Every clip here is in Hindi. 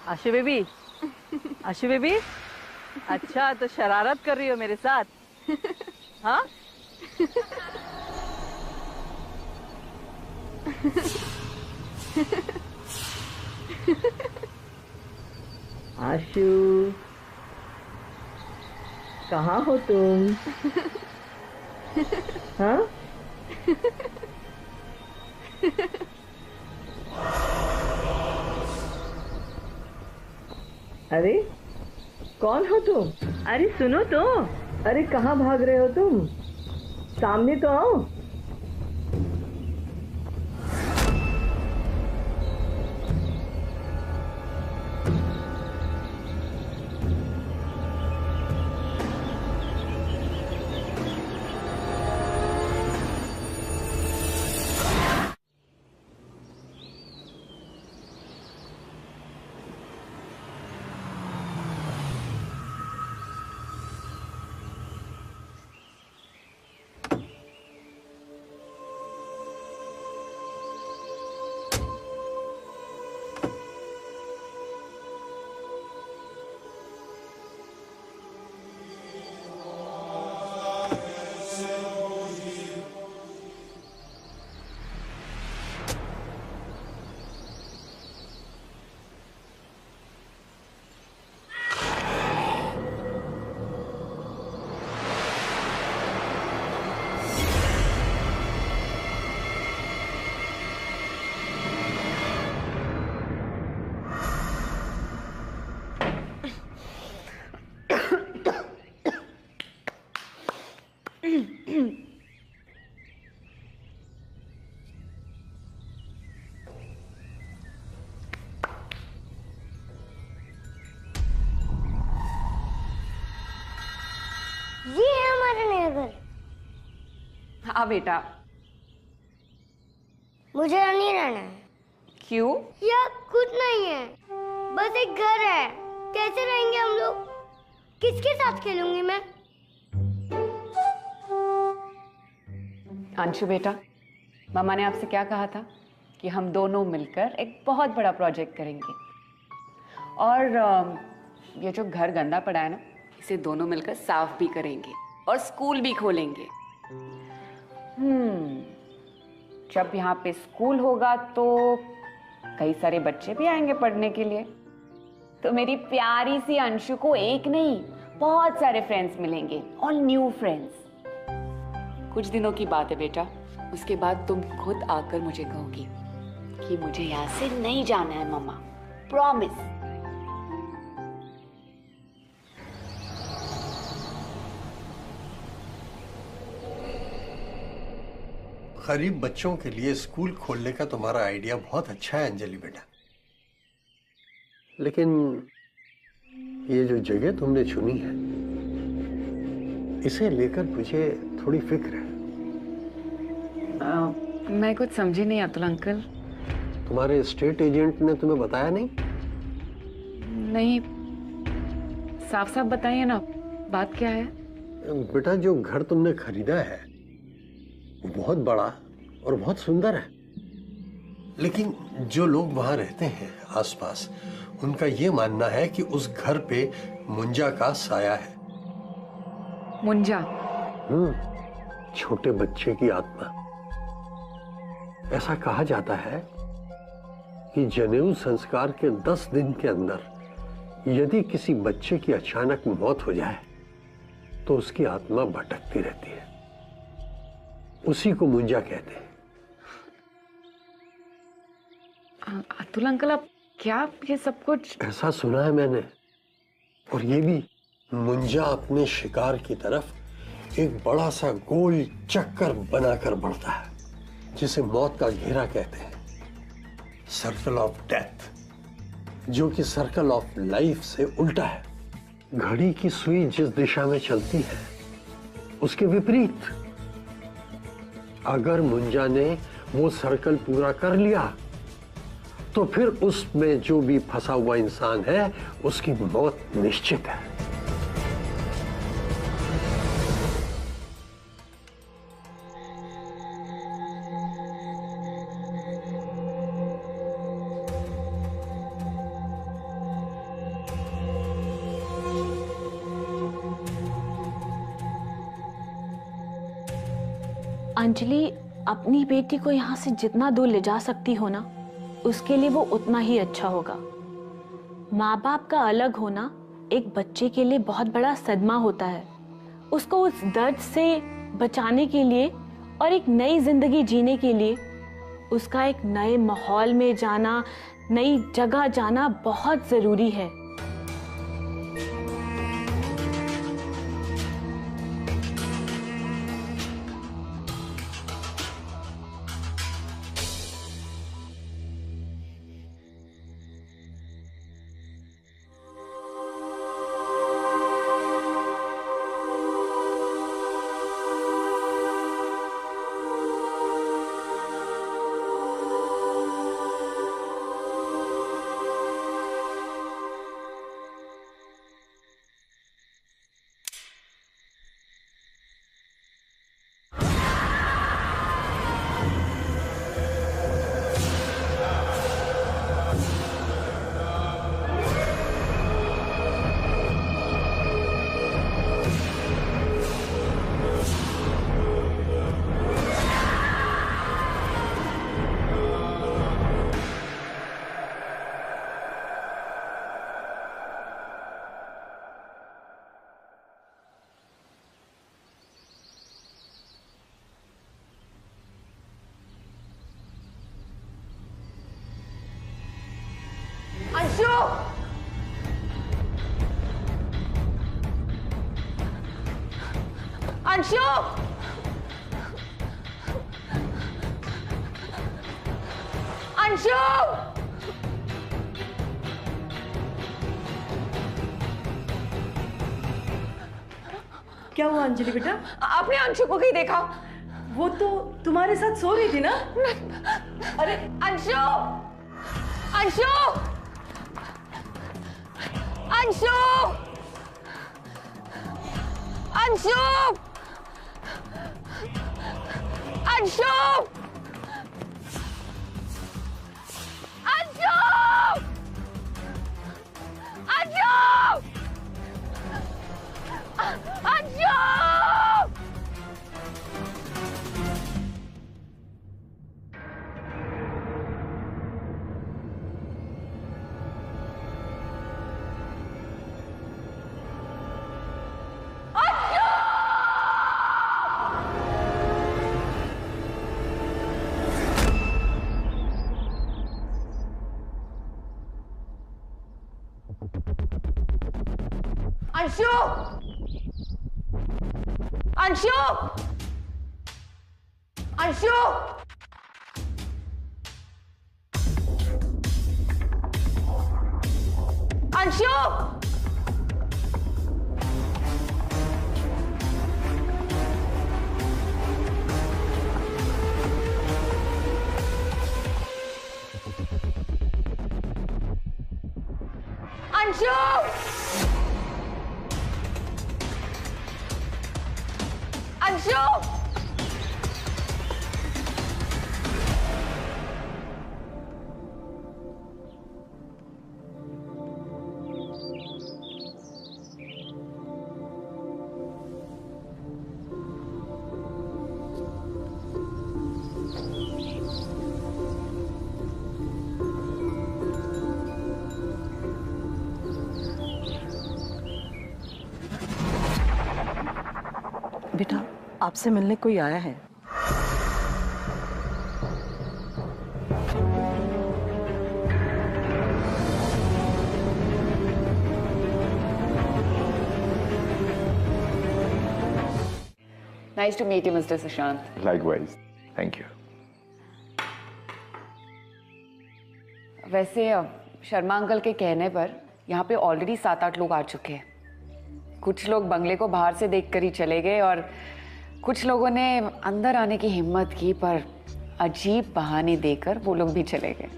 आशु बेबी, आशु बेबी, अच्छा तो शरारत कर रही हो मेरे साथ? हाँ। आशु, कहाँ हो तुम? हाँ? अरे कौन हो तुम? अरे सुनो तो। अरे कहाँ भाग रहे हो तुम? सामने तो आओ। ये है हमारा नया घर। हाँ बेटा। मुझे यहाँ नहीं रहना है। क्यों? यहाँ कुछ नहीं है, बस एक घर है। कैसे रहेंगे हम लोग? किसके साथ खेलूंगी मैं? अंशु बेटा, मामा ने आपसे क्या कहा था कि हम दोनों मिलकर एक बहुत बड़ा प्रोजेक्ट करेंगे। और ये जो घर गंदा पड़ा है ना, इसे दोनों मिलकर साफ भी करेंगे और स्कूल भी खोलेंगे। जब यहाँ पे स्कूल होगा तो कई सारे बच्चे भी आएंगे पढ़ने के लिए। तो मेरी प्यारी सी अंशु को एक नहीं बहुत सारे फ्रेंड्स मिलेंगे, ऑल न्यू फ्रेंड्स। कुछ दिनों की बात है बेटा, उसके बाद तुम खुद आकर मुझे कहोगी कि मुझे यहाँ से नहीं जाना है मम्मा, प्रॉमिस। गरीब बच्चों के लिए स्कूल खोलने का तुम्हारा आइडिया बहुत अच्छा है अंजलि बेटा, लेकिन ये जो जगह तुमने चुनी है इसे लेकर मुझे थोड़ी फिक्र है। मैं कुछ समझी नहीं अतुल अंकल। तुम्हारे स्टेट एजेंट ने तुम्हें बताया नहीं? नहीं, साफ साफ बताइए ना, बात क्या है? बेटा जो घर तुमने खरीदा है वो बहुत बड़ा और बहुत सुंदर है, लेकिन जो लोग वहां रहते हैं आसपास, उनका ये मानना है कि उस घर पे मुंजा का साया है। मुंजा? छोटे बच्चे की आत्मा। ऐसा कहा जाता है कि जनेऊ संस्कार के 10 दिन के अंदर यदि किसी बच्चे की अचानक मौत हो जाए तो उसकी आत्मा भटकती रहती है। उसी को मुंजा कहते हैं। अतुल अंकल, आप क्या ये सब कुछ? ऐसा सुना है मैंने। और ये भी, मुंजा अपने शिकार की तरफ एक बड़ा सा गोल चक्कर बनाकर बढ़ता है, जिसे मौत का घेरा कहते हैं, सर्कल ऑफ डेथ, जो कि सर्कल ऑफ लाइफ से उल्टा है। घड़ी की सुई जिस दिशा में चलती है उसके विपरीत। अगर मुंजा ने वो सर्कल पूरा कर लिया तो फिर उसमें जो भी फंसा हुआ इंसान है उसकी मौत निश्चित है। अंजलि अपनी बेटी को यहाँ से जितना दूर ले जा सकती हो ना, उसके लिए वो उतना ही अच्छा होगा। माँ बाप का अलग होना एक बच्चे के लिए बहुत बड़ा सदमा होता है। उसको उस दर्द से बचाने के लिए और एक नई जिंदगी जीने के लिए उसका एक नए माहौल में जाना, नई जगह जाना बहुत जरूरी है। अंशु! अंशु! अंशु! क्या हुआ अंजलि बेटा? आपने अंशु को कहीं देखा? वो तो तुम्हारे साथ सो रही थी ना? अरे अंशु! अंशु! अंशु! अंशु! अंशु! अंशु! अंशु! अंशु! अंशु! अंशु! अंशु! अंशु! अंशु! अंशु! बेटा, आपसे मिलने कोई आया है। Nice to meet you, Mr. Sushant. Likewise. Thank you. वैसे शर्मा अंकल के कहने पर यहाँ पे ऑलरेडी 7-8 लोग आ चुके हैं। कुछ लोग बंगले को बाहर से देखकर ही चले गए और कुछ लोगों ने अंदर आने की हिम्मत की, पर अजीब बहाने देकर वो लोग भी चले गए।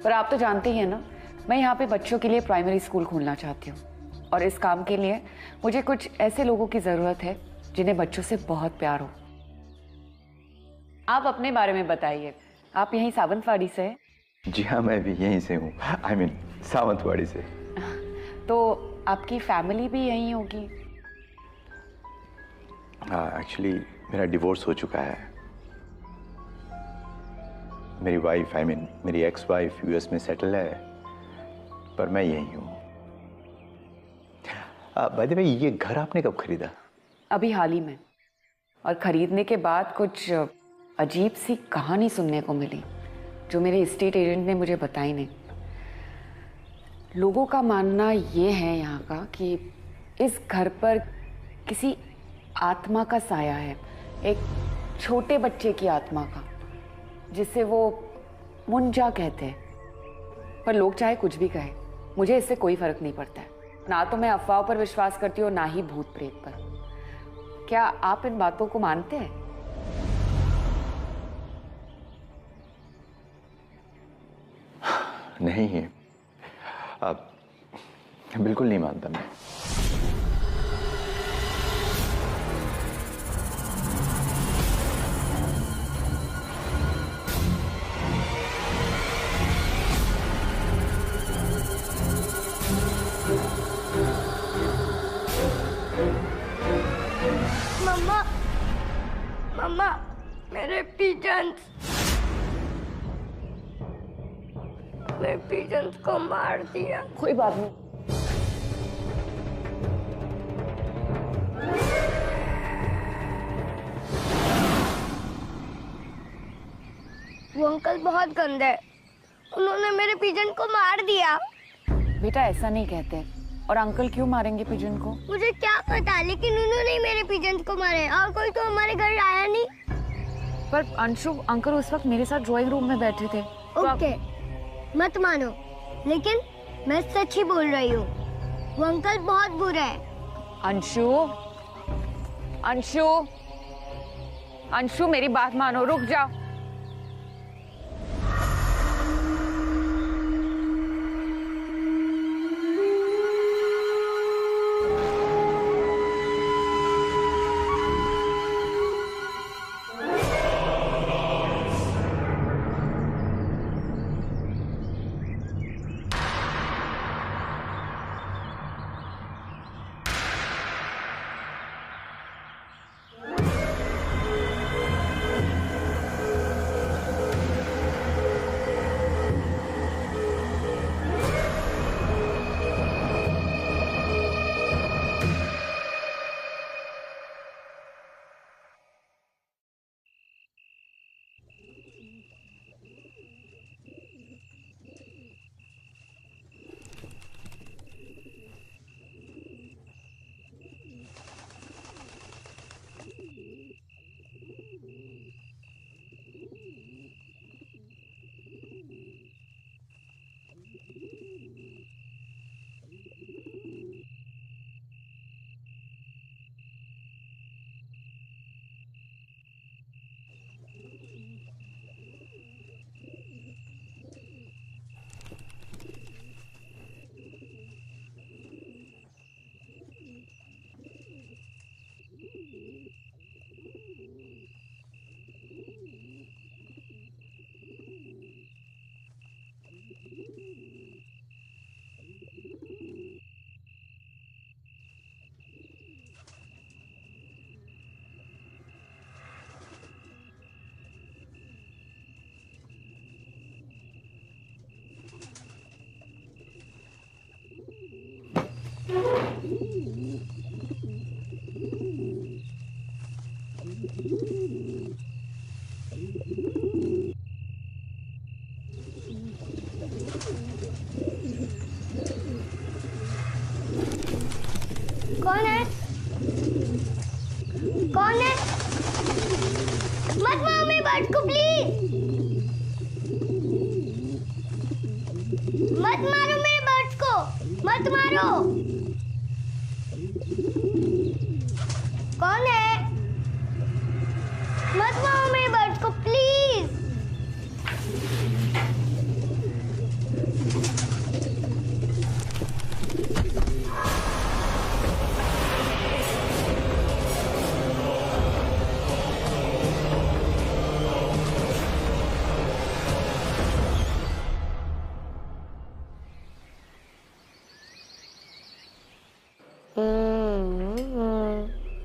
पर आप तो जानते ही हैं ना, मैं यहाँ पे बच्चों के लिए प्राइमरी स्कूल खोलना चाहती हूँ और इस काम के लिए मुझे कुछ ऐसे लोगों की ज़रूरत है जिन्हें बच्चों से बहुत प्यार हो। आप अपने बारे में बताइए, आप यहीं सावंतवाड़ी से हैं? जी हाँ, मैं भी यहीं से हूँ। I mean, सावंतवाड़ी से। तो आपकी फैमिली भी यहीं होगी? हाँ, एक्चुअली मेरा डिवोर्स हो चुका है मेरी वाइफ मेरी एक्स वाइफ यूएस में सेटल है, पर मैं यही हूँ। बाय द वे, ये घर आपने कब खरीदा? अभी हाल ही में। और खरीदने के बाद कुछ अजीब सी कहानी सुनने को मिली जो मेरे एस्टेट एजेंट ने मुझे बताई नहीं। लोगों का मानना ये है यहाँ का कि इस घर पर किसी आत्मा का साया है, एक छोटे बच्चे की आत्मा का, जिसे वो मुंजा कहते हैं। पर लोग चाहे कुछ भी कहे, मुझे इससे कोई फर्क नहीं पड़ता है। ना तो मैं अफवाहों पर विश्वास करती हूँ, ना ही भूत प्रेत पर। क्या आप इन बातों को मानते हैं? नहीं, बिल्कुल नहीं मानता मैं। मम्मा, मम्मा, मेरे पिजन्स को मार दिया। कोई बात नहीं। वो अंकल बहुत गंदे हैं। उन्होंने मेरे पिजन को मार दिया। बेटा ऐसा नहीं कहते। और अंकल क्यों मारेंगे पिजन को? मुझे क्या पता, लेकिन उन्होंने मेरे पिजन को मारे और कोई तो हमारे घर आया नहीं। पर अंशु, अंकल उस वक्त मेरे साथ ड्राइंग रूम में बैठे थे। ओके, मत मानो, लेकिन मैं सच ही बोल रही हूँ। वो अंकल बहुत बुरा है। अंशु, अंशु, अंशु, मेरी बात मानो, रुक जाओ। कौन है? कौन है? मत मारो मेरे बर्ड को, प्लीज। मत मारो मेरे बर्ड्स को, मत मारो। कौन है? मत मारो मेरे बर्ड्स को, प्लीज।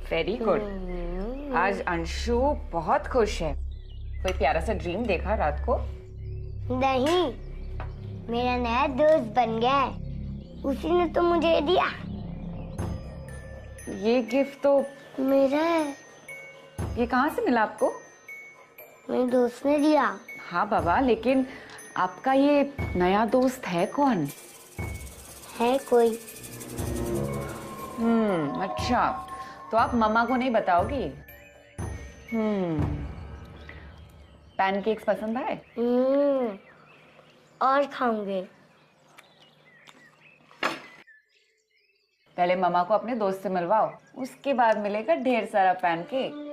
Very good. आज अंशु बहुत खुश है। कोई प्यारा सा ड्रीम देखा रात को? नहीं, मेरा नया दोस्त बन गया है, उसी ने तो मुझे दिया। ये गिफ्ट तो मेरा है, ये कहाँ से मिला आपको? मेरे दोस्त ने दिया। हाँ बाबा, लेकिन आपका ये नया दोस्त है कौन? है कोई? अच्छा, तो आप मम्मा को नहीं बताओगी? पैनकेक्स पसंद आए? और खाऊंगे। पहले मम्मा को अपने दोस्त से मिलवाओ, उसके बाद मिलेगा ढेर सारा पैनकेक।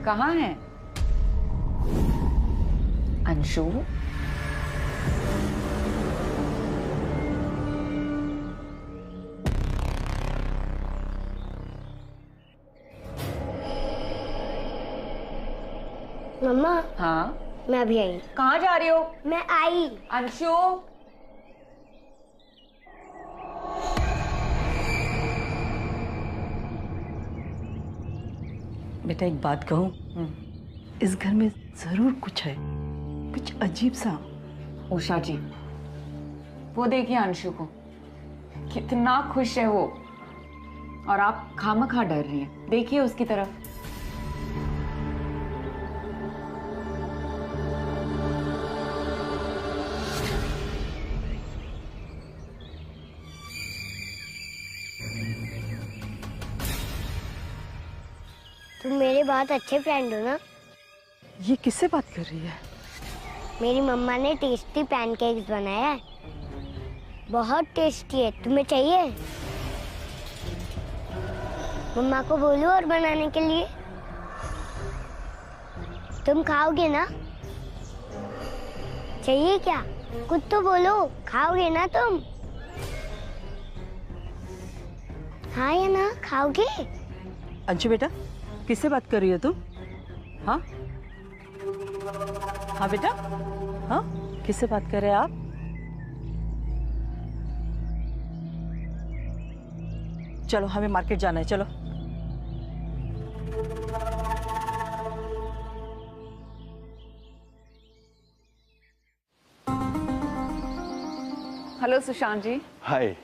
कहाँ है अंशु? मम्मा, हाँ, मैं अभी आई। कहाँ जा रही हो? मैं आई। अंशु, बेटा एक बात कहूँ, इस घर में जरूर कुछ है, कुछ अजीब सा। उषा जी, वो देखिए अंशु को, कितना खुश है वो, और आप खामखा डर रही हैं। देखिए उसकी तरफ। तुम मेरे बहुत अच्छे फ्रेंड हो ना। ये किससे बात कर रही है? मेरी मम्मा ने टेस्टी पैनकेक्स बनाया है, बहुत टेस्टी है। तुम्हें चाहिए? मम्मा को बोलो और बनाने के लिए। तुम खाओगे ना? चाहिए क्या? कुछ तो बोलो, खाओगे ना तुम? हाँ या ना, खाओगे? अंशु बेटा, किससे बात कर रही हो तुम? हाँ हाँ बेटा, हाँ किससे बात कर रहे हैं आप? चलो हमें मार्केट जाना है, चलो। हेलो सुशांत जी। हाय।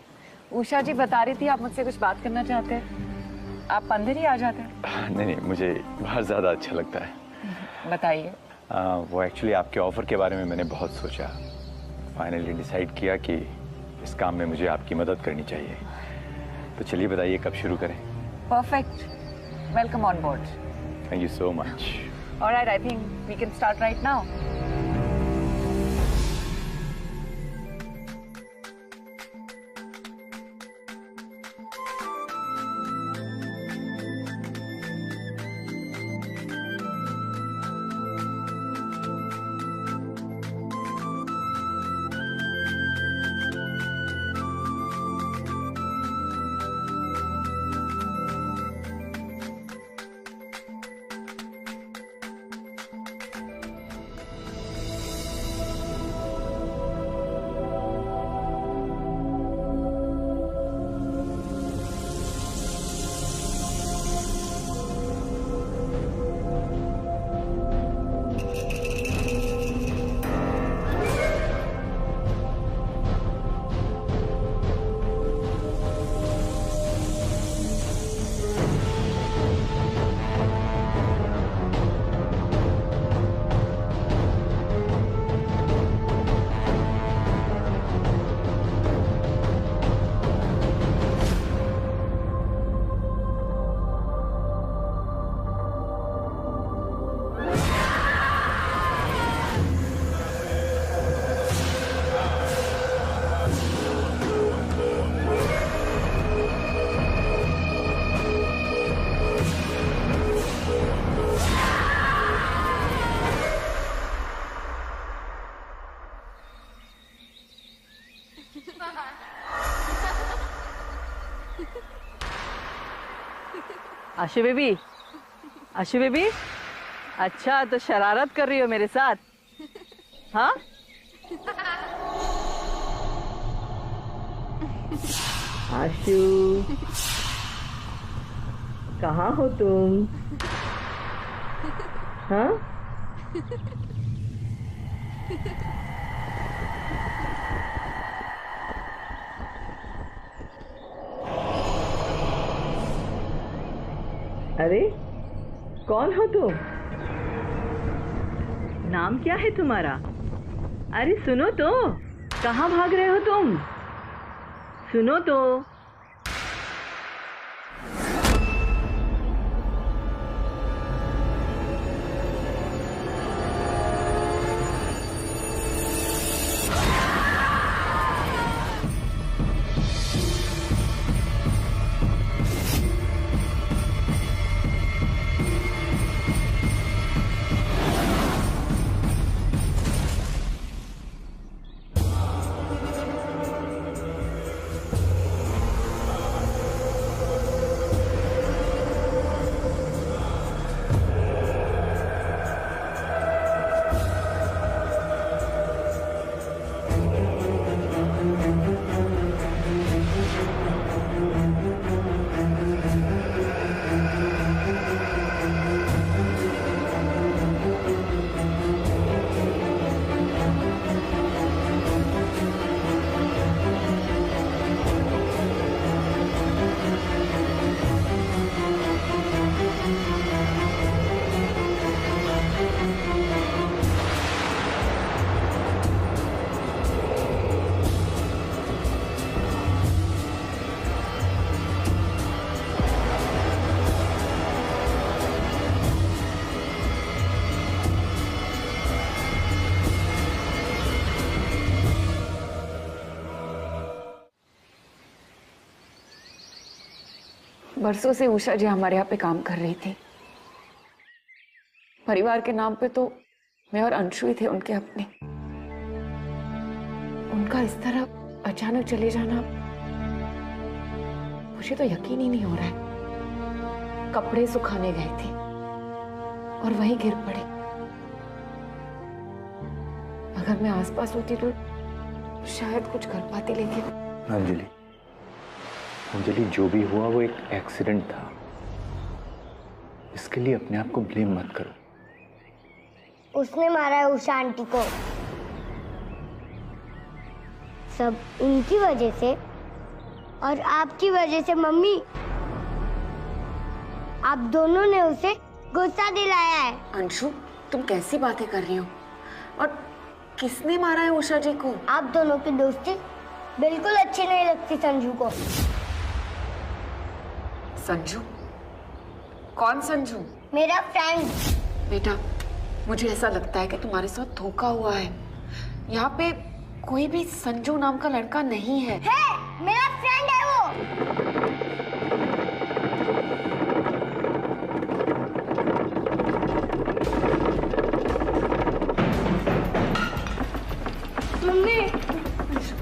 उषा जी बता रही थी आप मुझसे कुछ बात करना चाहते हैं। आप अंदर ही आ जाते हैं। नहीं, मुझे बाहर ज़्यादा अच्छा लगता है। बताइए। वो एक्चुअली आपके ऑफ़र के बारे में मैंने बहुत सोचा, फाइनली डिसाइड किया कि इस काम में मुझे आपकी मदद करनी चाहिए। तो चलिए बताइए कब शुरू करें? Perfect, welcome on board. Thank you so much. Alright, I think we can start right now. Ashu baby, Ashu baby, अच्छा तो शरारत कर रही हो मेरे साथ? हाँ आशु, कहाँ हो तुम? हाँ? अरे कौन हो तुम? नाम क्या है तुम्हारा? अरे सुनो तो, कहाँ भाग रहे हो तुम? सुनो तो। बरसों से उषा जी हमारे यहाँ पे काम कर रही थी। परिवार के नाम पे तो मैं और अंशु ही थे उनके अपने। उनका इस तरह अचानक चले जाना मुझे तो यकीन ही नहीं हो रहा है। कपड़े सुखाने गए थे और वहीं गिर पड़े। अगर मैं आसपास होती तो शायद कुछ कर पाती, लेकिन अंजलि, अंजलि जो भी हुआ वो एक एक्सीडेंट था। इसके लिए अपने आप को ब्लेम मत करो। उसने मारा है उषा आंटी को। सब इनकी वजह से और आपकी वजह से मम्मी। आप दोनों ने उसे गुस्सा दिलाया है। अंशु, तुम कैसी बातें कर रही हो? और किसने मारा है उषा जी को? आप दोनों की दोस्ती बिल्कुल अच्छी नहीं लगती संजू को। संजू? कौन संजू? मेरा फ्रेंड। बेटा, मुझे ऐसा लगता है कि तुम्हारे साथ धोखा हुआ है। यहाँ पे कोई भी संजू नाम का लड़का नहीं है। मेरा फ्रेंड है वो। मम्मी, अंशु।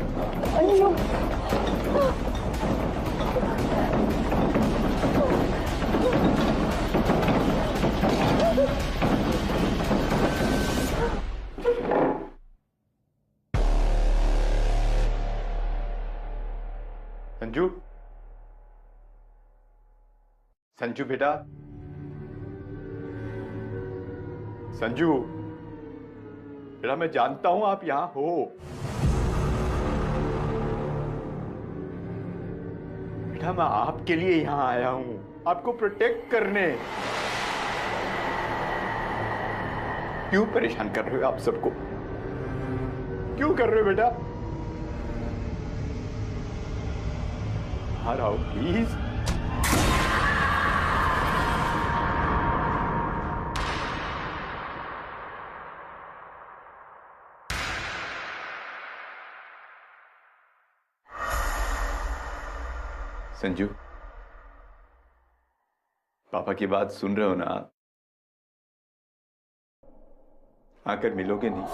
संजू, संजू बेटा, संजू बेटा, मैं जानता हूं आप यहां हो। बेटा, मैं आपके लिए यहां आया हूं, आपको प्रोटेक्ट करने। क्यों परेशान कर रहे हो आप सबको? क्यों कर रहे हो बेटा? बाहर आओ प्लीज। संजू, पापा की बात सुन रहे हो ना? आकर मिलोगे नहीं?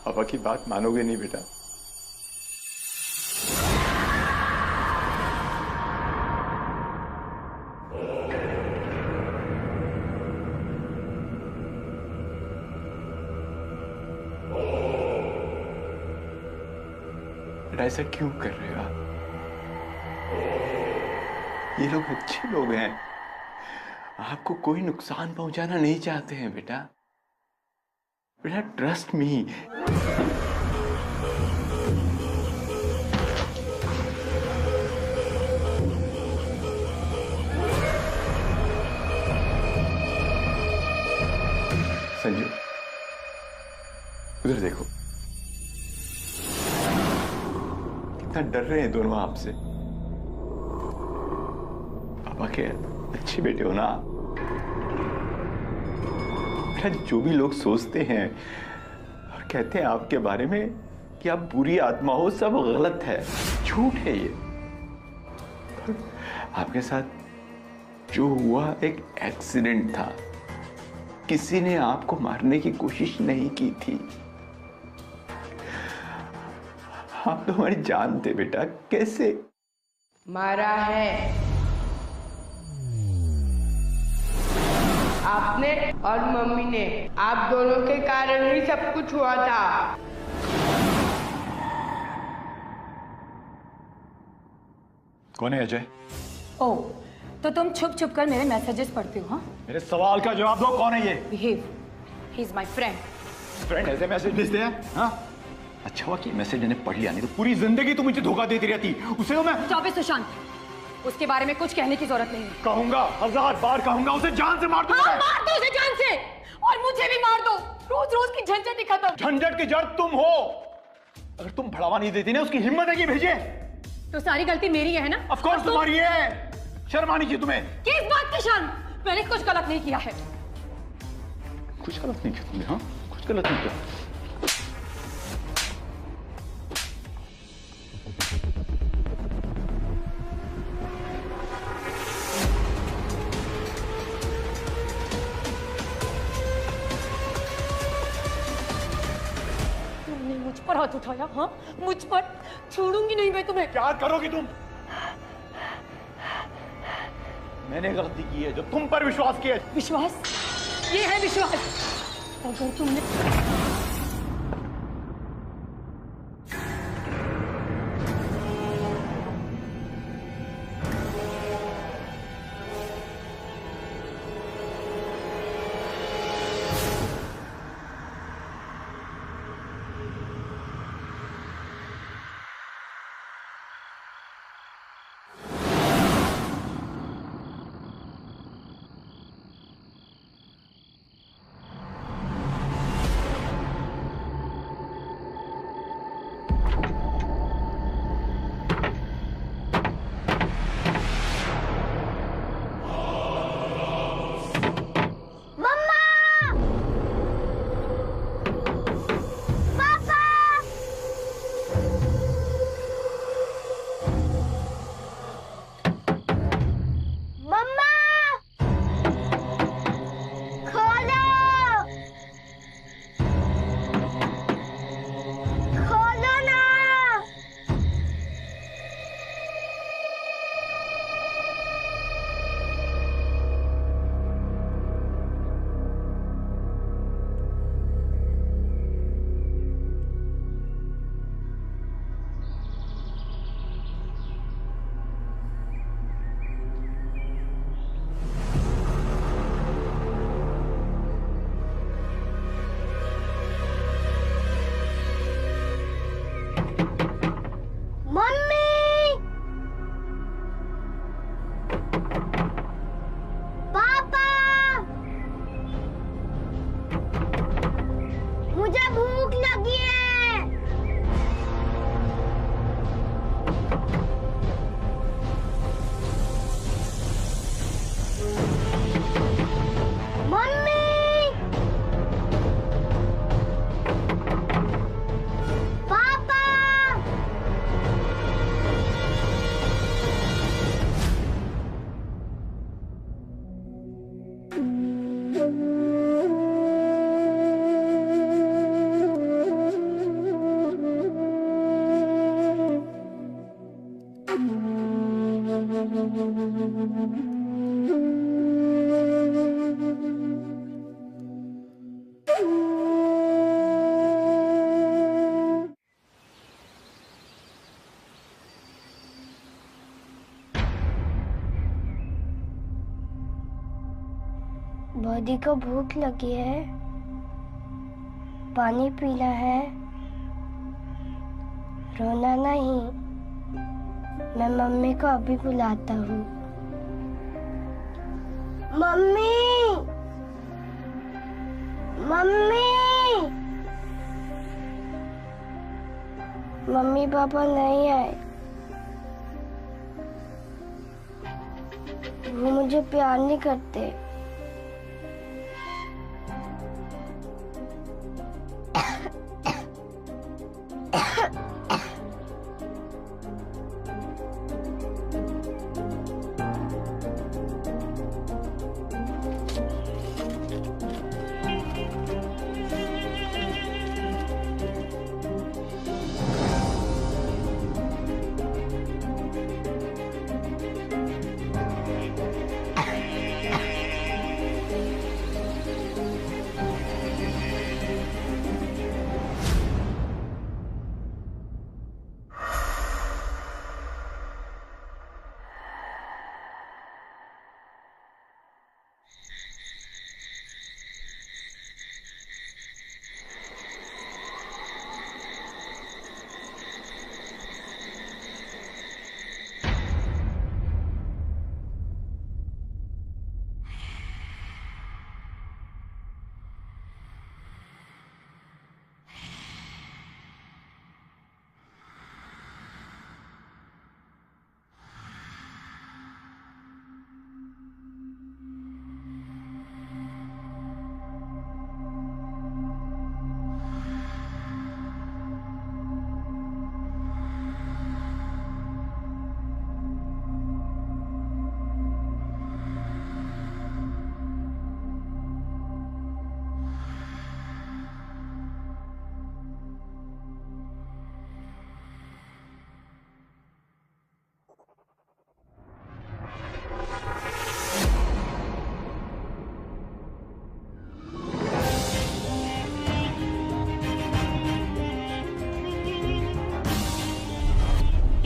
पापा की बात मानोगे नहीं बेटा? ऐसा क्यों कर रहे हो आप? ये लोग अच्छे लोग हैं, आपको कोई नुकसान पहुंचाना नहीं चाहते हैं बेटा। बेटा ट्रस्ट मी। संजू उधर देखो, कितना डर रहे हैं दोनों आपसे। पापा के अच्छे बेटे हो ना। बेटा जो भी लोग सोचते हैं और कहते हैं आपके बारे में कि आप बुरी आत्मा हो, सब गलत है, झूठ है ये। आपके साथ जो हुआ एक एक्सीडेंट था, किसी ने आपको मारने की कोशिश नहीं की थी। आप तो हमारी जान थे बेटा। कैसे मारा है आपने और मम्मी ने। आप दोनों के कारण ही सब कुछ हुआ था। कौन है अजय? ओह, तो तुम छुप छुप कर मेरे मैसेजेस पढ़ते हो? हाँ, मेरे सवाल का जवाब दो, कौन है ये? Behave, he is my friend. Friend ऐसे मैसेज भेजते हैं? हाँ, अच्छा हुआ कि मैसेज मैंने पढ़ लिया, नहीं तो पूरी जिंदगी तुम मुझे धोखा देती रहती। उसे तो मैं चौबे सुशांत, उसके बारे में कुछ कहने की जरूरत नहीं है। कहूंगा, 1000 बार कहूंगा, उसे जान से मार दूंगा। हाँ, मार दो उसे जान से, और मुझे भी मार दो। रोज रोज की झंझट ही खत्म। झंझट की जड़ तुम हो। अगर तुम बढ़ावा नहीं देती ना, उसकी हिम्मत है कि भेजे। तो सारी गलती मेरी है ना? ऑफ कोर्स तुम्हारी है। शर्म आनी चाहिए तुम्हें। किस बात की शर्म? मैंने कुछ गलत नहीं किया है। कुछ गलत नहीं किया तुमने? हाँ, कुछ गलत नहीं किया। तुमने मुझ पर हाथ उठाया? हाँ, मुझ पर। छोड़ूंगी नहीं मैं तुम्हें। क्या करोगी तुम? मैंने गलती की है जो तुम पर विश्वास किया। विश्वास? ये है विश्वास? अगर तुमने बॉडी को भूख लगी है, पानी पीना है, रोना नहीं। मैं मम्मी को अभी बुलाता हूँ। मम्मी, मम्मी, मम्मी पापा नहीं आए। वो मुझे प्यार नहीं करते।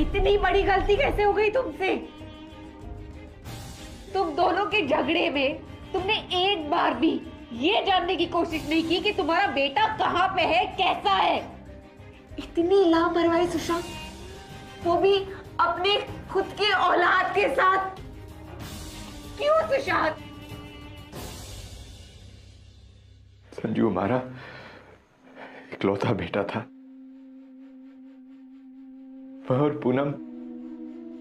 इतनी बड़ी गलती कैसे हो गई तुमसे? तुम दोनों के झगड़े में तुमने एक बार भी ये जानने की कोशिश नहीं की कि तुम्हारा बेटा कहाँ पे है, कैसा है। इतनी लापरवाही सुशांत, वो भी अपने खुद के औलाद के साथ। क्यों सुशांत? संजू हमारा इकलौता बेटा था। वह और पूनम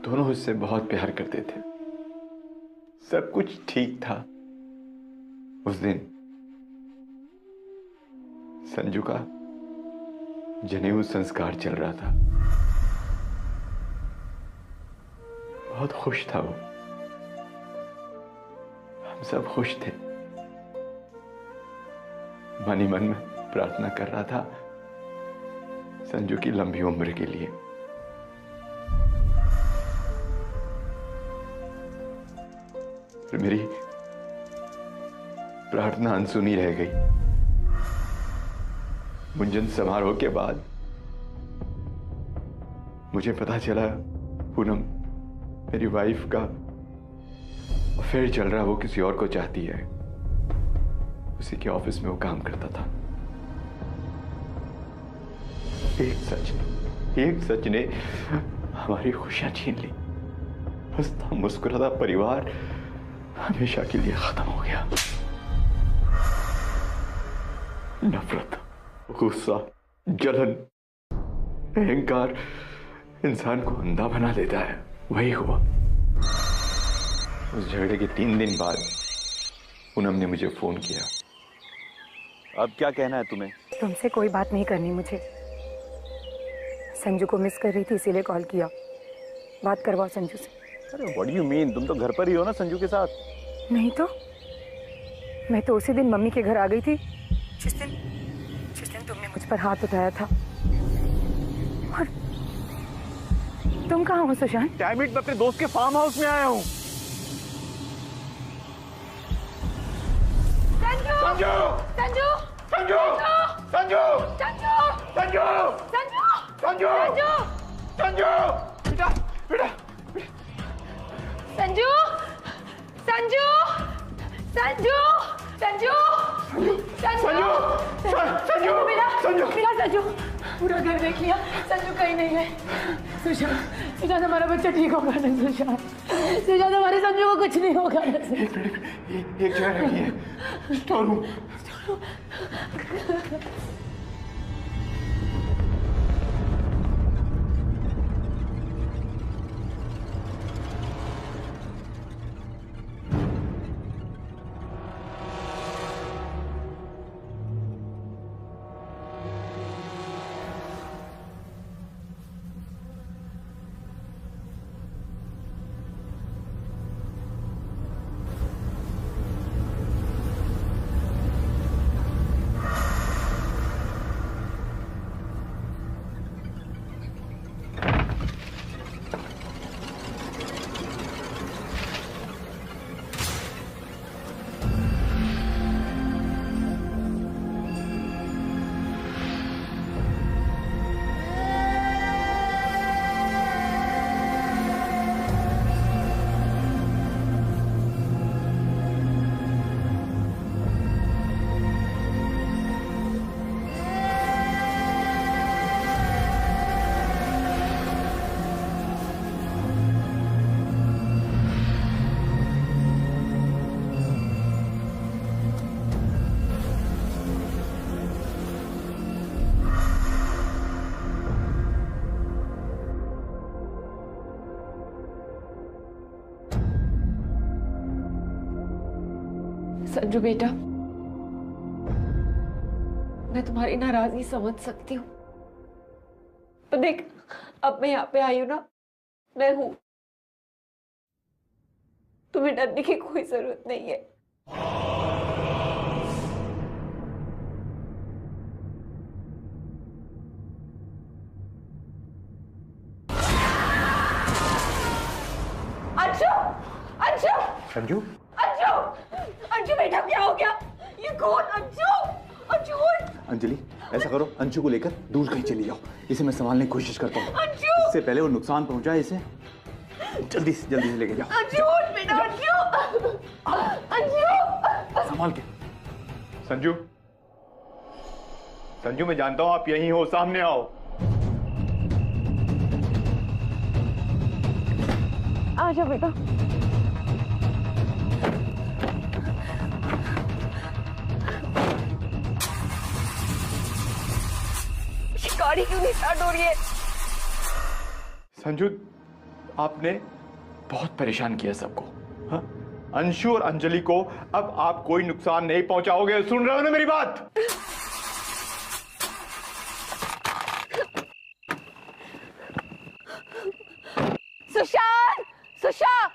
दोनों उससे बहुत प्यार करते थे। सब कुछ ठीक था। उस दिन संजू का जनेऊ संस्कार चल रहा था। बहुत खुश था वो। हम सब खुश थे। मन ही मन में प्रार्थना कर रहा था संजू की लंबी उम्र के लिए। मेरी प्रार्थना अनसुनी रह गई। मुंजन समारोह के बाद मुझे पता चला पूनम मेरी वाइफ का अफेयर चल रहा, वो किसी और को चाहती है। उसी के ऑफिस में वो काम करता था। एक सच ने हमारी खुशियां छीन ली। हंसता मुस्कुराता परिवार हमेशा के लिए खत्म हो गया। नफरत, गुस्सा, जलन, अहंकार इंसान को अंधा बना देता है। वही हुआ। उस झगड़े के 3 दिन बाद पूनम ने मुझे फोन किया। अब क्या कहना है तुम्हें? तुमसे कोई बात नहीं करनी मुझे। संजू को मिस कर रही थी, इसीलिए कॉल किया। बात करवाओ संजू से। अरे व्हाट डू यू मीन? तुम तो घर पर ही हो ना संजू के साथ। नहीं तो मैं तो उसी दिन मम्मी के घर आ गई थी जिस दिन तुमने मुझ पर हाथ उठाया था। और तुम कहाँ हो सुशांत? डैम इट, मैं अपने दोस्त के फार्म हाउस में आया हूँ। संजू! संजू! संजू! संजू! संजू! संजू! संजू! संजू! संजू! संजू! बेटा, बेटा, संजू! संजू! संजू! संजू संजू संजू मेरा संजू संजू पूरा घर देख लिया, संजू कहीं नहीं है। सुशांत हमारा बच्चा ठीक होगा ना? सुशांत हमारे संजू को कुछ नहीं होगा ना? एक जगह रखी है, स्टोर रूम। संजू बेटा, मैं तुम्हारी नाराजगी समझ सकती हूँ, पर देख अब मैं यहाँ पे आई हूँ ना, मैं हूँ, तुम्हें डरने की कोई जरूरत नहीं है। अंशु, अंशु, संजू अंशु बेटा क्या हो गया? ये कौन? अंशु, अंशु अंजलि, ऐसा करो, अंशु को लेकर दूर कहीं चली जाओ, इसे मैं संभालने की कोशिश करता हूँ। अंशु, इससे पहले वो नुकसान पहुंचाए, इसे जल्दी से लेके जाओ। अंशु बेटा, अंशु, अंशु संभाल के। संजू, संजू मैं जानता हूं आप यहीं हो, सामने आओ। आजा बेटा। गाड़ी क्यों नहीं स्टार्ट हो रही है? संजू, आपने बहुत परेशान किया सबको। हाँ? अंशु और अंजलि को अब आप कोई नुकसान नहीं पहुंचाओगे, सुन रहे हो ना मेरी बात? सुशांत, सुशांत,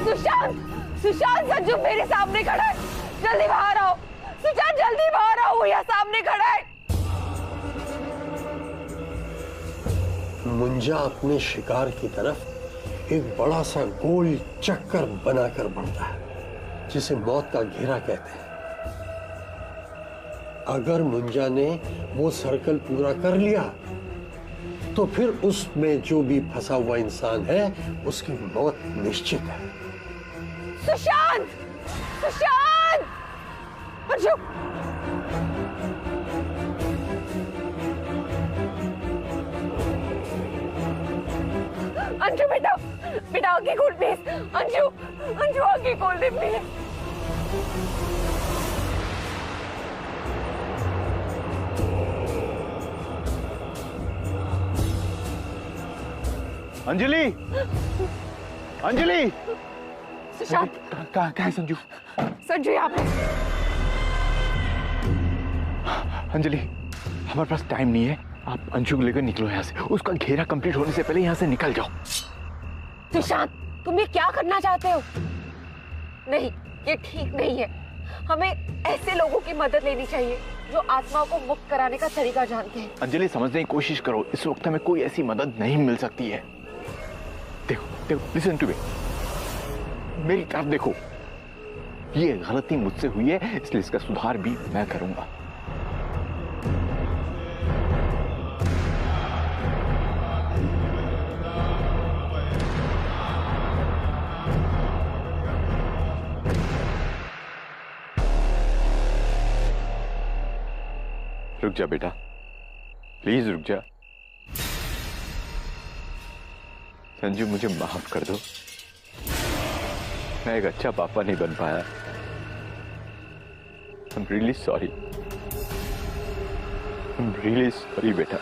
सुशांत, सुशांत, संजू मेरे सामने खड़ा है, जल्दी बाहर आओ। सुशांत जल्दी बाहर आओ, वो यहाँ सामने खड़ा है। मुंजा अपने शिकार की तरफ एक बड़ा सा गोल चक्कर बनाकर बढ़ता है, जिसे मौत का घेरा कहते हैं। अगर मुंजा ने वो सर्कल पूरा कर लिया तो फिर उसमें जो भी फंसा हुआ इंसान है उसकी मौत निश्चित है। सुशांत, सुशांत, अंशु, अंशु बेटा, बेटा आगे खोल प्लीज। अंशु, अंशु आगे खोल दे प्लीज। अंजलि, अंजलि, सुशांत, कहाँ है संजू? संजू यहाँ पे। अंजलि, हमारे पास टाइम नहीं है, आप अंशु को लेकर निकलो यहाँ से। उसका घेरा कंप्लीट होने से पहले यहाँ से निकल जाओ। सुशांत, तुम ये क्या करना चाहते हो? नहीं, ये ठीक नहीं है। हमें ऐसे लोगों की मदद लेनी चाहिए जो आत्माओं को मुक्त कराने का तरीका जानते हैं। अंजलि, समझने की कोशिश करो, इस वक्त हमें कोई ऐसी मदद नहीं मिल सकती है। देखो, देखो, लिसन टू मी, मेरी तरफ देखो। ये गलती मुझसे हुई है, इसलिए इसका सुधार भी मैं करूंगा। रुक जा बेटा, प्लीज रुक जा। संजू, मुझे माफ कर दो, मैं एक अच्छा पापा नहीं बन पाया। I'm really sorry. I'm really sorry बेटा।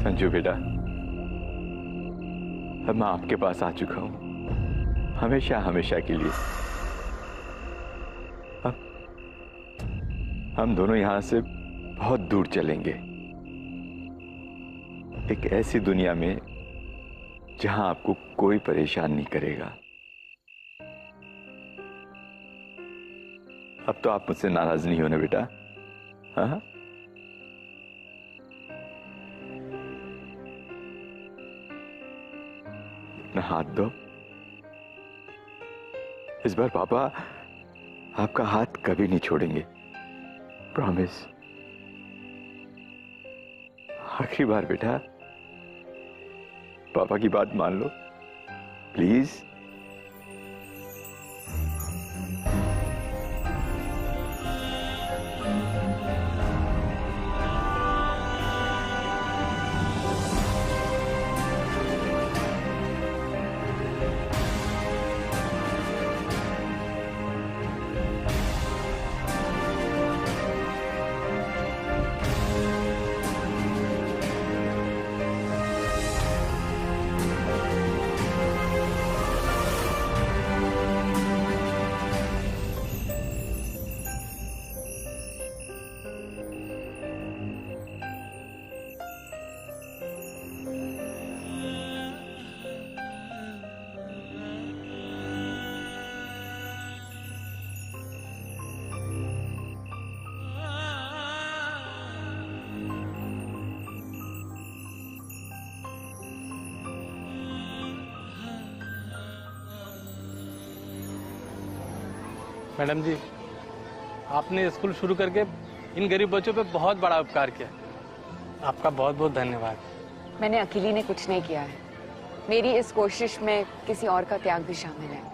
संजू बेटा, अब मैं आपके पास आ चुका हूं, हमेशा हमेशा के लिए। अब हम दोनों यहां से बहुत दूर चलेंगे, एक ऐसी दुनिया में जहां आपको कोई परेशान नहीं करेगा। अब तो आप मुझसे नाराज नहीं होने बेटा। हाँ, अपना हाथ दो। इस बार पापा आपका हाथ कभी नहीं छोड़ेंगे, प्रॉमिस। आखिरी बार बेटा, पापा की बात मान लो प्लीज। मैडम जी, आपने स्कूल शुरू करके इन गरीब बच्चों पे बहुत बड़ा उपकार किया, आपका बहुत बहुत धन्यवाद। मैंने अकेली ने कुछ नहीं किया है, मेरी इस कोशिश में किसी और का त्याग भी शामिल है।